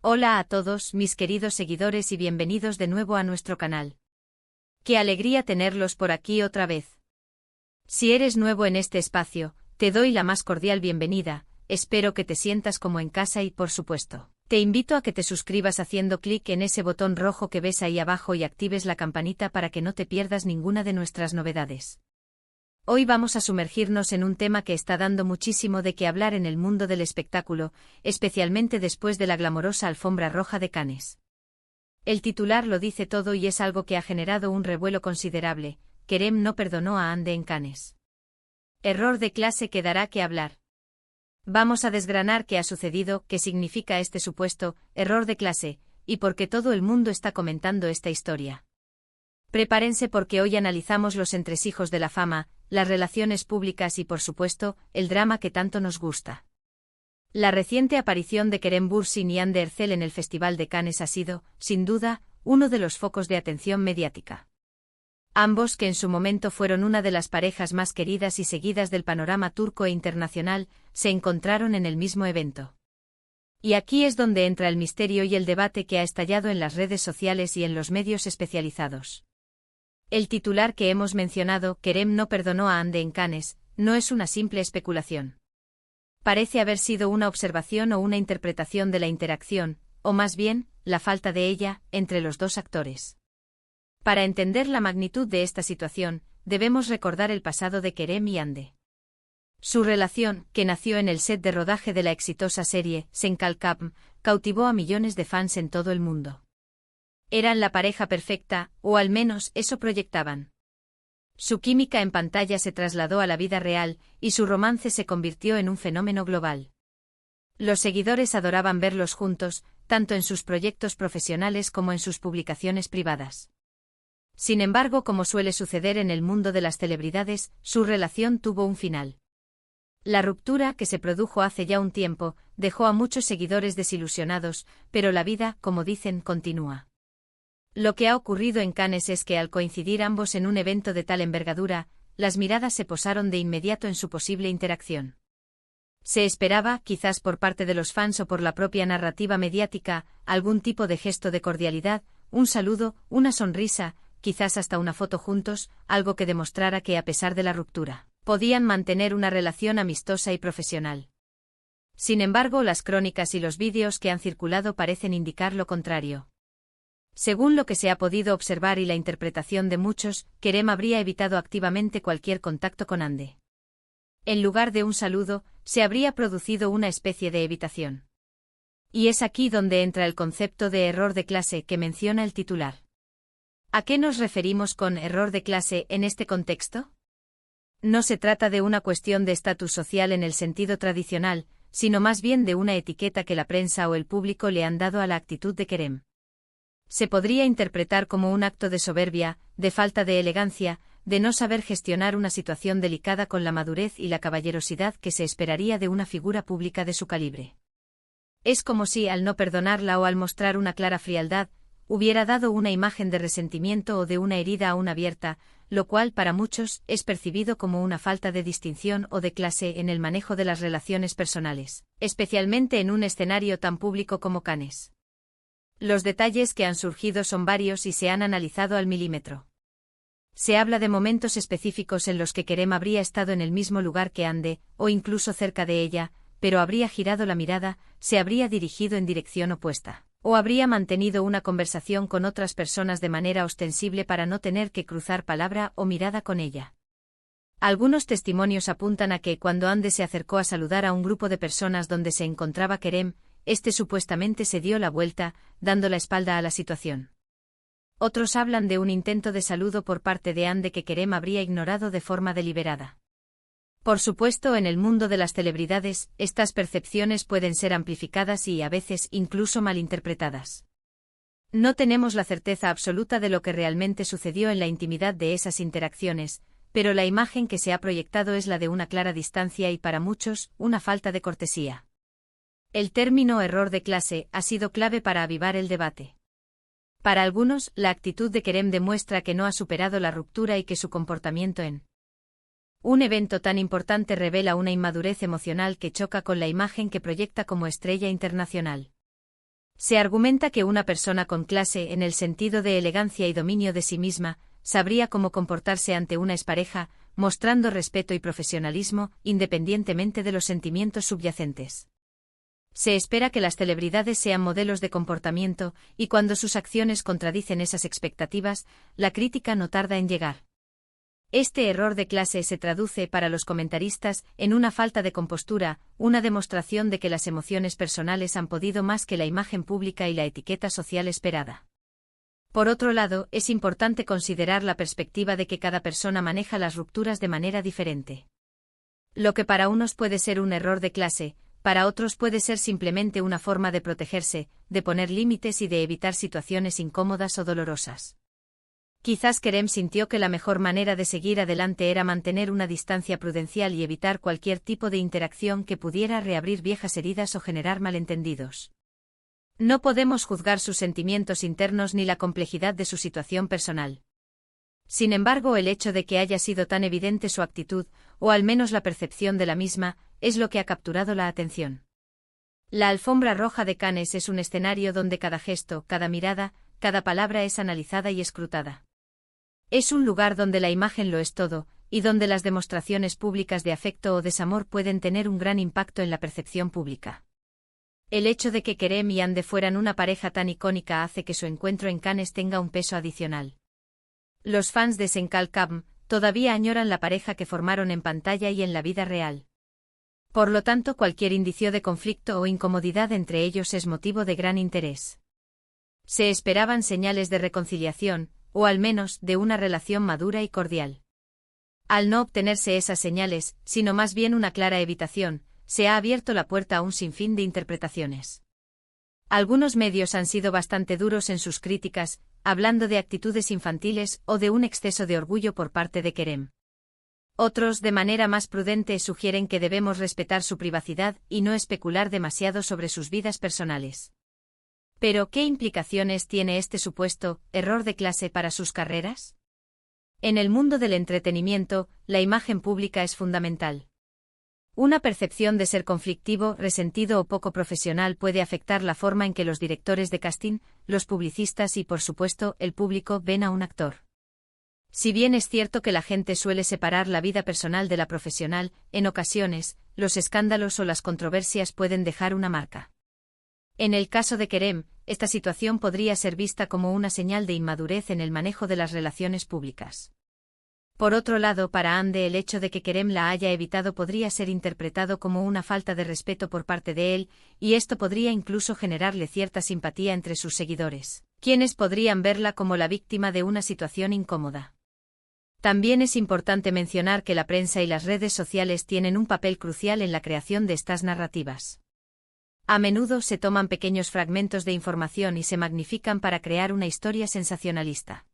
Hola a todos, mis queridos seguidores y bienvenidos de nuevo a nuestro canal. ¡Qué alegría tenerlos por aquí otra vez! Si eres nuevo en este espacio, te doy la más cordial bienvenida, espero que te sientas como en casa y por supuesto, te invito a que te suscribas haciendo clic en ese botón rojo que ves ahí abajo y actives la campanita para que no te pierdas ninguna de nuestras novedades. Hoy vamos a sumergirnos en un tema que está dando muchísimo de qué hablar en el mundo del espectáculo, especialmente después de la glamorosa alfombra roja de Cannes. El titular lo dice todo y es algo que ha generado un revuelo considerable: Kerem no perdonó a Ande en Cannes. Error de clase que dará que hablar. Vamos a desgranar qué ha sucedido, qué significa este supuesto error de clase, y por qué todo el mundo está comentando esta historia. Prepárense porque hoy analizamos los entresijos de la fama, las relaciones públicas y por supuesto, el drama que tanto nos gusta. La reciente aparición de Kerem Bürsin y Hande Erçel en el Festival de Cannes ha sido, sin duda, uno de los focos de atención mediática. Ambos, que en su momento fueron una de las parejas más queridas y seguidas del panorama turco e internacional, se encontraron en el mismo evento. Y aquí es donde entra el misterio y el debate que ha estallado en las redes sociales y en los medios especializados. El titular que hemos mencionado, Kerem no perdonó a Hande en Cannes, no es una simple especulación. Parece haber sido una observación o una interpretación de la interacción, o más bien, la falta de ella, entre los dos actores. Para entender la magnitud de esta situación, debemos recordar el pasado de Kerem y Hande. Su relación, que nació en el set de rodaje de la exitosa serie Sen Kalkam, cautivó a millones de fans en todo el mundo. Eran la pareja perfecta, o al menos eso proyectaban. Su química en pantalla se trasladó a la vida real, y su romance se convirtió en un fenómeno global. Los seguidores adoraban verlos juntos, tanto en sus proyectos profesionales como en sus publicaciones privadas. Sin embargo, como suele suceder en el mundo de las celebridades, su relación tuvo un final. La ruptura, que se produjo hace ya un tiempo, dejó a muchos seguidores desilusionados, pero la vida, como dicen, continúa. Lo que ha ocurrido en Cannes es que al coincidir ambos en un evento de tal envergadura, las miradas se posaron de inmediato en su posible interacción. Se esperaba, quizás por parte de los fans o por la propia narrativa mediática, algún tipo de gesto de cordialidad, un saludo, una sonrisa, quizás hasta una foto juntos, algo que demostrara que a pesar de la ruptura, podían mantener una relación amistosa y profesional. Sin embargo, las crónicas y los vídeos que han circulado parecen indicar lo contrario. Según lo que se ha podido observar y la interpretación de muchos, Kerem habría evitado activamente cualquier contacto con Hande. En lugar de un saludo, se habría producido una especie de evitación. Y es aquí donde entra el concepto de error de clase que menciona el titular. ¿A qué nos referimos con error de clase en este contexto? No se trata de una cuestión de estatus social en el sentido tradicional, sino más bien de una etiqueta que la prensa o el público le han dado a la actitud de Kerem. Se podría interpretar como un acto de soberbia, de falta de elegancia, de no saber gestionar una situación delicada con la madurez y la caballerosidad que se esperaría de una figura pública de su calibre. Es como si, al no perdonarla o al mostrar una clara frialdad, hubiera dado una imagen de resentimiento o de una herida aún abierta, lo cual para muchos es percibido como una falta de distinción o de clase en el manejo de las relaciones personales, especialmente en un escenario tan público como Cannes. Los detalles que han surgido son varios y se han analizado al milímetro. Se habla de momentos específicos en los que Kerem habría estado en el mismo lugar que Hande, o incluso cerca de ella, pero habría girado la mirada, se habría dirigido en dirección opuesta, o habría mantenido una conversación con otras personas de manera ostensible para no tener que cruzar palabra o mirada con ella. Algunos testimonios apuntan a que cuando Hande se acercó a saludar a un grupo de personas donde se encontraba Kerem, este supuestamente se dio la vuelta, dando la espalda a la situación. Otros hablan de un intento de saludo por parte de Hande que Kerem habría ignorado de forma deliberada. Por supuesto, en el mundo de las celebridades, estas percepciones pueden ser amplificadas y, a veces, incluso malinterpretadas. No tenemos la certeza absoluta de lo que realmente sucedió en la intimidad de esas interacciones, pero la imagen que se ha proyectado es la de una clara distancia y, para muchos, una falta de cortesía. El término error de clase ha sido clave para avivar el debate. Para algunos, la actitud de Kerem demuestra que no ha superado la ruptura y que su comportamiento en un evento tan importante revela una inmadurez emocional que choca con la imagen que proyecta como estrella internacional. Se argumenta que una persona con clase en el sentido de elegancia y dominio de sí misma, sabría cómo comportarse ante una expareja, mostrando respeto y profesionalismo, independientemente de los sentimientos subyacentes. Se espera que las celebridades sean modelos de comportamiento, y cuando sus acciones contradicen esas expectativas, la crítica no tarda en llegar. Este error de clase se traduce para los comentaristas en una falta de compostura, una demostración de que las emociones personales han podido más que la imagen pública y la etiqueta social esperada. Por otro lado, es importante considerar la perspectiva de que cada persona maneja las rupturas de manera diferente. Lo que para unos puede ser un error de clase, para otros puede ser simplemente una forma de protegerse, de poner límites y de evitar situaciones incómodas o dolorosas. Quizás Kerem sintió que la mejor manera de seguir adelante era mantener una distancia prudencial y evitar cualquier tipo de interacción que pudiera reabrir viejas heridas o generar malentendidos. No podemos juzgar sus sentimientos internos ni la complejidad de su situación personal. Sin embargo, el hecho de que haya sido tan evidente su actitud, o al menos la percepción de la misma, es lo que ha capturado la atención. La alfombra roja de Cannes es un escenario donde cada gesto, cada mirada, cada palabra es analizada y escrutada. Es un lugar donde la imagen lo es todo, y donde las demostraciones públicas de afecto o desamor pueden tener un gran impacto en la percepción pública. El hecho de que Kerem y Hande fueran una pareja tan icónica hace que su encuentro en Cannes tenga un peso adicional. Los fans de Senkalkam todavía añoran la pareja que formaron en pantalla y en la vida real. Por lo tanto, cualquier indicio de conflicto o incomodidad entre ellos es motivo de gran interés. Se esperaban señales de reconciliación, o al menos de una relación madura y cordial. Al no obtenerse esas señales, sino más bien una clara evitación, se ha abierto la puerta a un sinfín de interpretaciones. Algunos medios han sido bastante duros en sus críticas, hablando de actitudes infantiles o de un exceso de orgullo por parte de Kerem. Otros, de manera más prudente, sugieren que debemos respetar su privacidad y no especular demasiado sobre sus vidas personales. Pero, ¿qué implicaciones tiene este supuesto error de clase para sus carreras? En el mundo del entretenimiento, la imagen pública es fundamental. Una percepción de ser conflictivo, resentido o poco profesional puede afectar la forma en que los directores de casting, los publicistas y, por supuesto, el público ven a un actor. Si bien es cierto que la gente suele separar la vida personal de la profesional, en ocasiones, los escándalos o las controversias pueden dejar una marca. En el caso de Kerem, esta situación podría ser vista como una señal de inmadurez en el manejo de las relaciones públicas. Por otro lado, para Hande, el hecho de que Kerem la haya evitado podría ser interpretado como una falta de respeto por parte de él, y esto podría incluso generarle cierta simpatía entre sus seguidores, quienes podrían verla como la víctima de una situación incómoda. También es importante mencionar que la prensa y las redes sociales tienen un papel crucial en la creación de estas narrativas. A menudo se toman pequeños fragmentos de información y se magnifican para crear una historia sensacionalista.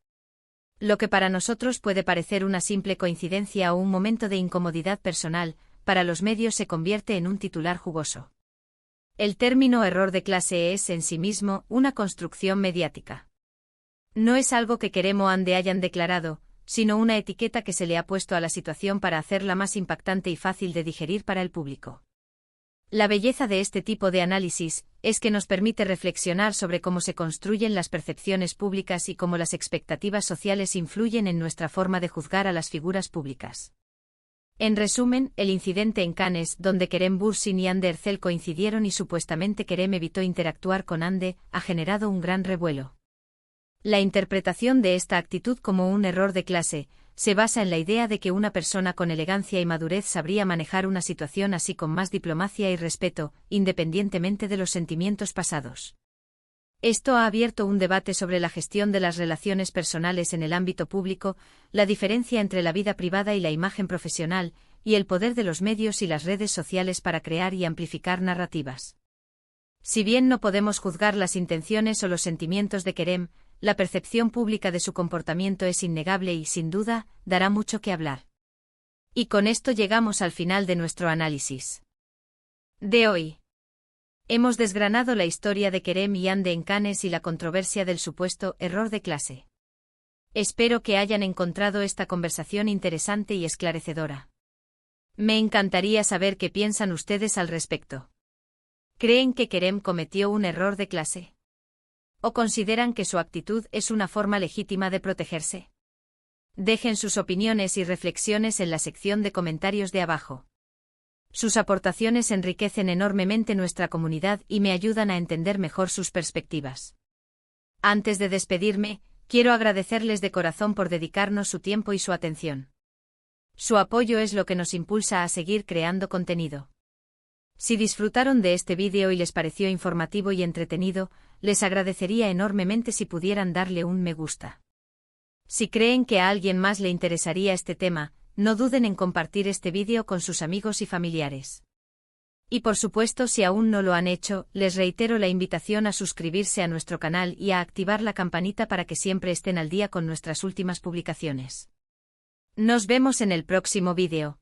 Lo que para nosotros puede parecer una simple coincidencia o un momento de incomodidad personal, para los medios se convierte en un titular jugoso. El término error de clase es, en sí mismo, una construcción mediática. No es algo que Kerem o Hande hayan declarado, sino una etiqueta que se le ha puesto a la situación para hacerla más impactante y fácil de digerir para el público. La belleza de este tipo de análisis es que nos permite reflexionar sobre cómo se construyen las percepciones públicas y cómo las expectativas sociales influyen en nuestra forma de juzgar a las figuras públicas. En resumen, el incidente en Cannes, donde Kerem Bürsin y Hande Erçel coincidieron y supuestamente Kerem evitó interactuar con Hande, ha generado un gran revuelo. La interpretación de esta actitud como un error de clase se basa en la idea de que una persona con elegancia y madurez sabría manejar una situación así con más diplomacia y respeto, independientemente de los sentimientos pasados. Esto ha abierto un debate sobre la gestión de las relaciones personales en el ámbito público, la diferencia entre la vida privada y la imagen profesional, y el poder de los medios y las redes sociales para crear y amplificar narrativas. Si bien no podemos juzgar las intenciones o los sentimientos de Kerem, la percepción pública de su comportamiento es innegable y, sin duda, dará mucho que hablar. Y con esto llegamos al final de nuestro análisis de hoy. Hemos desgranado la historia de Kerem y Hande en Cannes y la controversia del supuesto error de clase. Espero que hayan encontrado esta conversación interesante y esclarecedora. Me encantaría saber qué piensan ustedes al respecto. ¿Creen que Kerem cometió un error de clase? ¿O consideran que su actitud es una forma legítima de protegerse? Dejen sus opiniones y reflexiones en la sección de comentarios de abajo. Sus aportaciones enriquecen enormemente nuestra comunidad y me ayudan a entender mejor sus perspectivas. Antes de despedirme, quiero agradecerles de corazón por dedicarnos su tiempo y su atención. Su apoyo es lo que nos impulsa a seguir creando contenido. Si disfrutaron de este vídeo y les pareció informativo y entretenido, les agradecería enormemente si pudieran darle un me gusta. Si creen que a alguien más le interesaría este tema, no duden en compartir este vídeo con sus amigos y familiares. Y por supuesto, si aún no lo han hecho, les reitero la invitación a suscribirse a nuestro canal y a activar la campanita para que siempre estén al día con nuestras últimas publicaciones. Nos vemos en el próximo vídeo.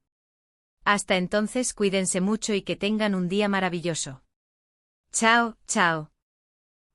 Hasta entonces, cuídense mucho y que tengan un día maravilloso. Chao, chao.